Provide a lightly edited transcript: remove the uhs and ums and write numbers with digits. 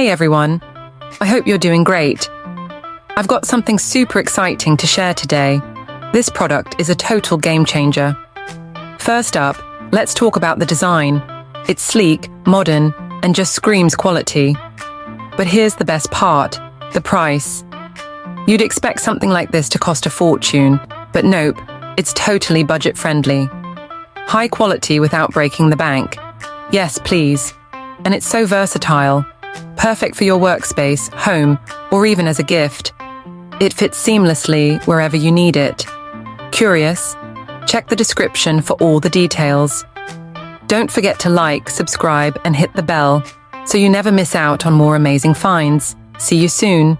Hey everyone, I hope you're doing great. I've got something super exciting to share today. This product is a total game changer. First up, let's talk about the design. It's sleek, modern, and just screams quality. But here's the best part, the price. You'd expect something like this to cost a fortune, but nope, it's totally budget-friendly. High quality without breaking the bank. Yes, please. And it's so versatile. Perfect for your workspace, home, or even as a gift. It fits seamlessly wherever you need it. Curious? Check the description for all the details. Don't forget to like, subscribe, and hit the bell so you never miss out on more amazing finds. See you soon.